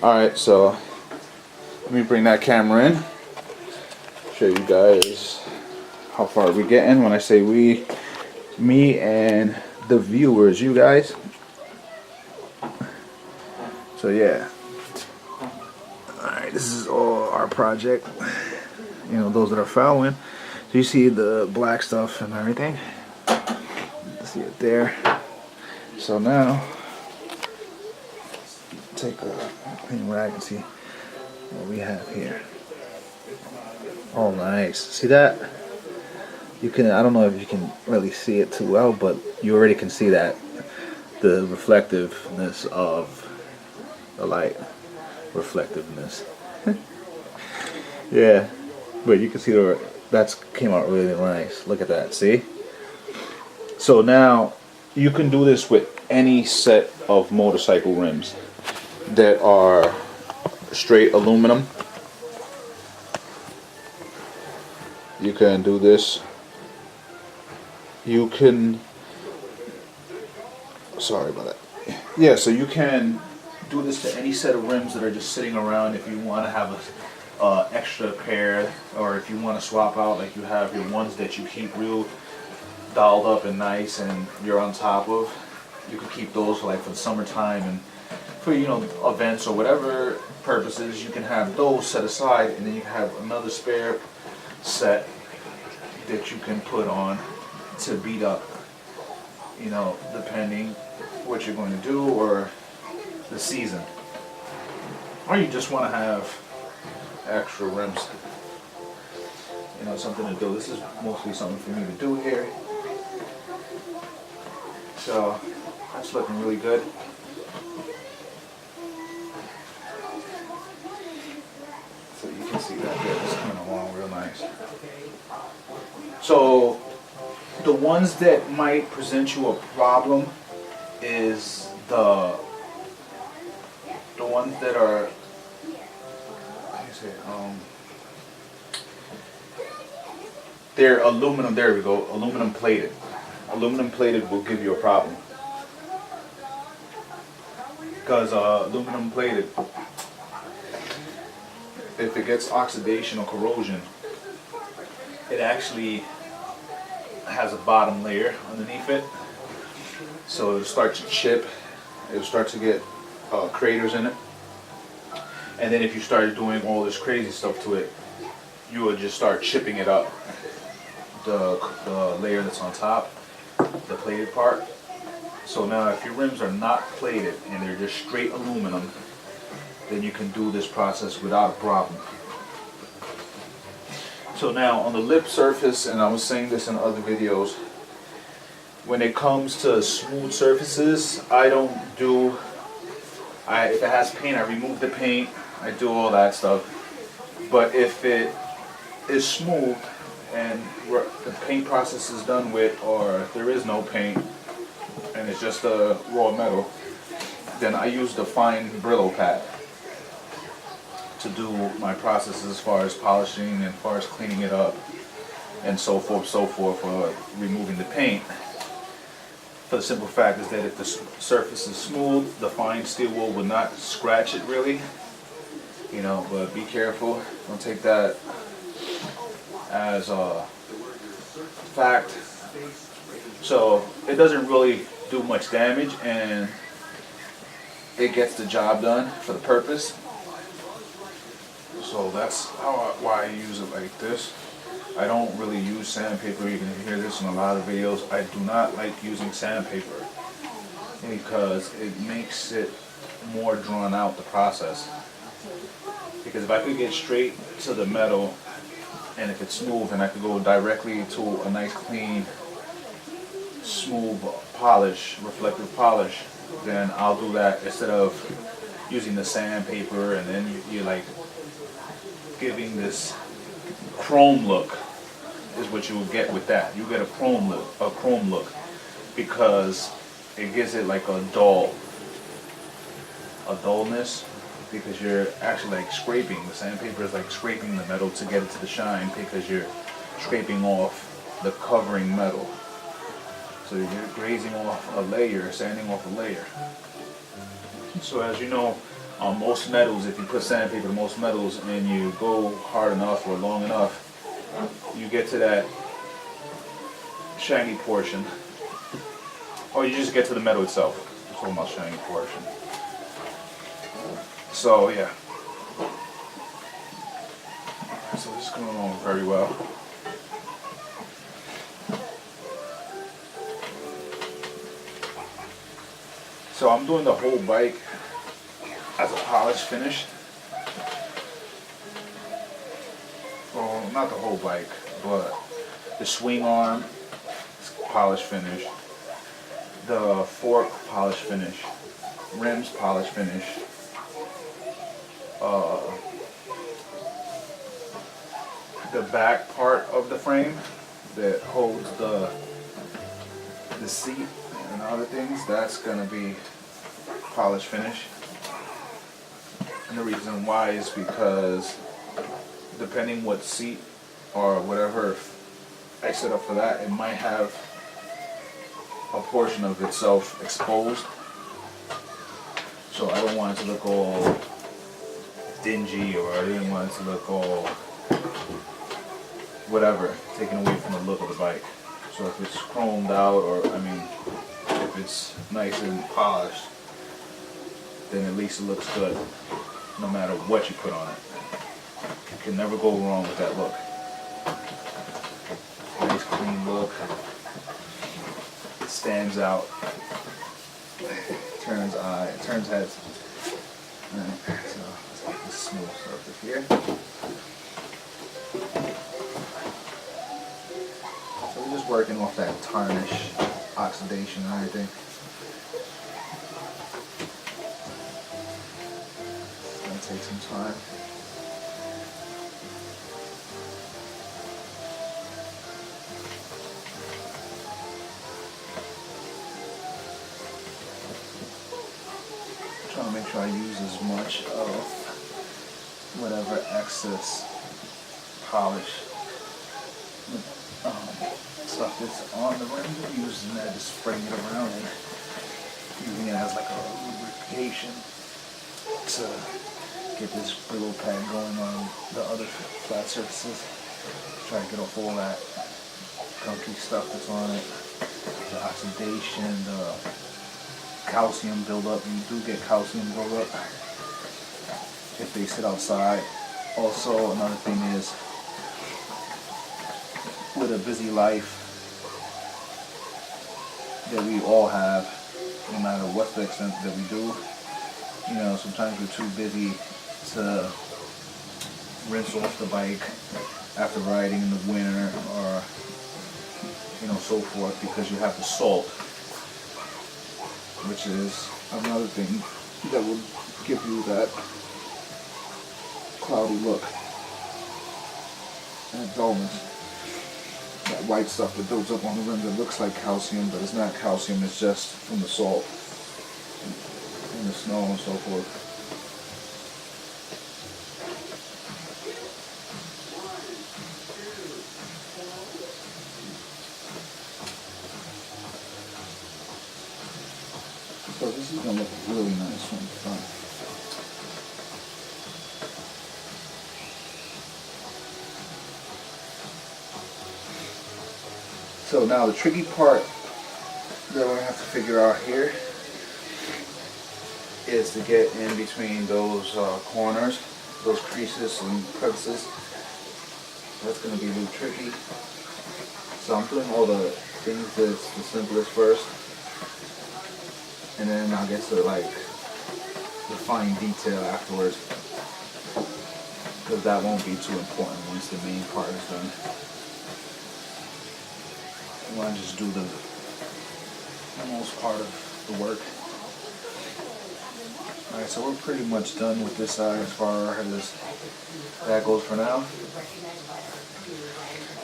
Alright, so let me bring that camera in. Show you guys how far we getting. When I say we, me and the viewers, you guys. So yeah. Alright, this is all our project. You know, those that are following. So you see the black stuff and everything. See it there. So now, take a clean rag and see what we have here. Oh, nice. See that? You can, I don't know if you can really see it too well, but you already can see that. The reflectiveness of the light. Reflectiveness. Yeah. But you can see that's came out really nice. Look at that, see? So now, you can do this with any set of motorcycle rims that are straight aluminum. You can do this. You can, sorry about that. Yeah, so you can do this to any set of rims that are just sitting around if you want to have a extra pair, or if you want to swap out, like you have your ones that you keep real dolled up and nice and you're on top of. You can keep those for like for the summertime and for, you know, events or whatever purposes. You can have those set aside, and then you can have another spare set that you can put on to beat up, you know, depending what you're going to do or the season. Or you just want to have extra rims, you know, something to do. This is mostly something for me to do here. So that's looking really good. So you can see that there, it's coming along real nice. So the ones that might present you a problem is the ones that are, how do you say it? They're aluminum. There we go. Aluminum plated. Aluminum plated will give you a problem because aluminum plated, if it gets oxidation or corrosion, it actually has a bottom layer underneath it, so it'll start to chip, it'll start to get craters in it, and then if you started doing all this crazy stuff to it, you would just start chipping it up, the layer that's on top, the plated part. So now if your rims are not plated and they're just straight aluminum, then you can do this process without a problem. So now on the lip surface, and I was saying this in other videos, when it comes to smooth surfaces, if it has paint, I remove the paint, I do all that stuff. But if it is smooth and the paint process is done with, or if there is no paint and it's just a raw metal, then I use the fine Brillo pad to do my processes as far as polishing and as far as cleaning it up and so forth for removing the paint. For the simple fact is that if the surface is smooth, the fine steel wool will not scratch it really, you know, but be careful, don't take that as a fact. So it doesn't really do much damage and it gets the job done for the purpose. So that's why I use it like this. I don't really use sandpaper. You can hear this in a lot of videos. I do not like using sandpaper because it makes it more drawn out, the process. Because if I could get straight to the metal and if it's smooth and I could go directly to a nice clean smooth polish, reflective polish, then I'll do that instead of using the sandpaper, and then you're like giving this chrome look is what you will get with that. You get a chrome look because it gives it like a dullness, because you're actually like scraping. The sandpaper is like scraping the metal to get it to the shine, because you're scraping off the covering metal. So you're grazing off a layer, sanding off a layer. So as you know, On most metals, if you put sandpaper to most metals and you go hard enough or long enough, you get to that shiny portion. Or you just get to the metal itself. I'm talking about shiny portion. So yeah. So this is going along very well. So I'm doing the whole bike as a polish finish. Well, not the whole bike, but the swing arm polish finish, the fork polish finish, rims polish finish, the back part of the frame that holds the seat and other things, that's gonna be polish finish. And the reason why is because depending what seat or whatever I set up for that, it might have a portion of itself exposed. So I don't want it to look all dingy, or I didn't want it to look all whatever, taken away from the look of the bike. So if it's chromed out, or I mean, if it's nice and polished, then at least it looks good no matter what you put on it. You can never go wrong with that look. Nice clean look. It stands out. Turns heads. Alright, so let's get this smooth surface here. So we're just working off that tarnish, oxidation and everything. It's gonna take some time. Trying to make sure I use as much of whatever excess polish stuff that's on the rim, using that, just spraying it around and using it as like a lubrication to get this brillo pad going on the other flat surfaces. Try to get off all that gunky stuff that's on it, the oxidation, the calcium buildup. You do get calcium buildup if they sit outside. Also, another thing is, with a busy life that we all have, no matter what the extent that we do, you know, sometimes we're too busy to rinse off the bike after riding in the winter, or you know, so forth, because you have the salt, which is another thing that will give you that cloudy look and dullness. That white stuff that builds up on the rim that looks like calcium, but it's not calcium, it's just from the salt and the snow and so forth. So this is going to look really nice when it's done. So now the tricky part that we're going to have to figure out here is to get in between those corners, those creases and crevices. That's going to be a little tricky. So I'm doing all the things that's the simplest first, and then I'll get to like the fine detail afterwards, because that won't be too important once the main part is done. I want to just do the most part of the work. Alright, so we're pretty much done with this side as far as that goes for now.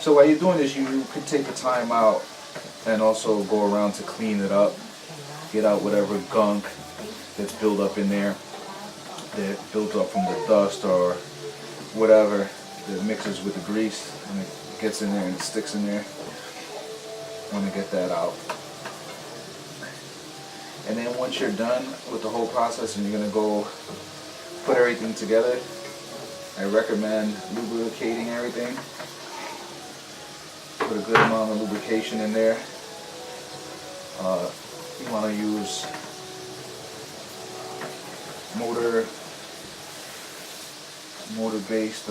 So while you're doing this, you could take the time out and also go around to clean it up, get out whatever gunk that's built up in there, that built up from the dust or whatever that mixes with the grease, and it gets in there and it sticks in there. I want to get that out. And then once you're done with the whole process, and you're going to go everything together, I recommend lubricating everything. Put a good amount of lubrication in there. You want to use motor-based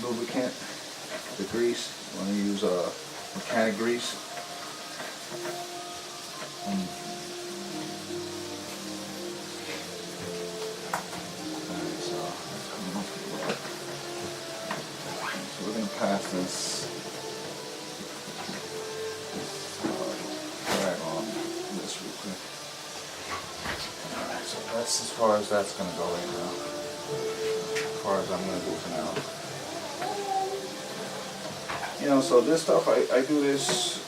lubricant. The grease, you want to use mechanic grease. So we're going to pass this rag on this real quick. Alright, so that's as far as that's going to go right now. As far as I'm going to do for now. You know, so this stuff, I do this,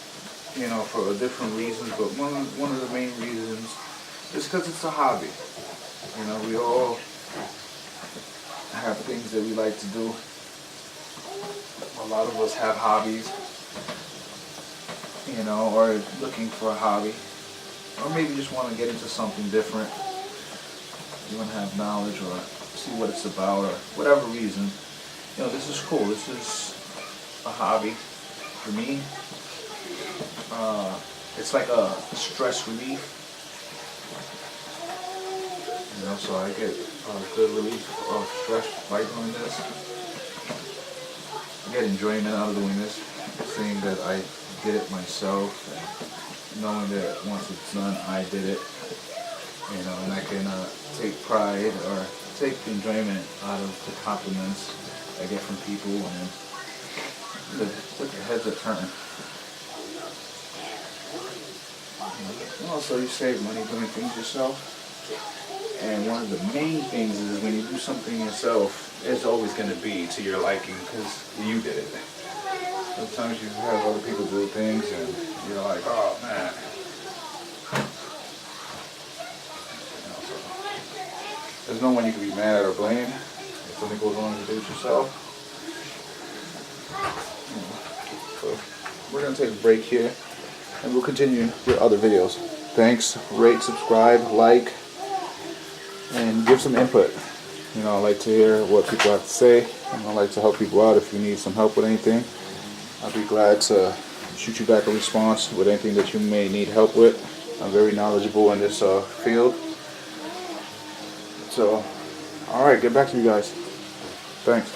you know, for different reasons, but one of the main reasons is because it's a hobby. You know, we all have things that we like to do. A lot of us have hobbies, you know, or looking for a hobby, or maybe just want to get into something different. You want to have knowledge or see what it's about, or whatever reason. You know, this is cool. This is a hobby for me. It's like a stress relief, you know, so I get a good relief of stress by doing this. I get enjoyment out of doing this, seeing that I did it myself, and knowing that once it's done, I did it, you know, and I can take pride or take enjoyment out of the compliments I get from people, and the heads are turning. Also, you save money doing things yourself. And one of the main things is when you do something yourself, it's always going to be to your liking because you did it. Sometimes you have other people do things and you're like, oh man. You know, so there's no one you can be mad at or blame if something goes wrong and you do it yourself. So we're going to take a break here and we'll continue with other videos. Thanks, rate, subscribe, like, and give some input. You know, I like to hear what people have to say, and I like to help people out. If you need some help with anything, I'll be glad to shoot you back a response with anything that you may need help with. I'm very knowledgeable in this field. So, alright, get back to you guys. Thanks.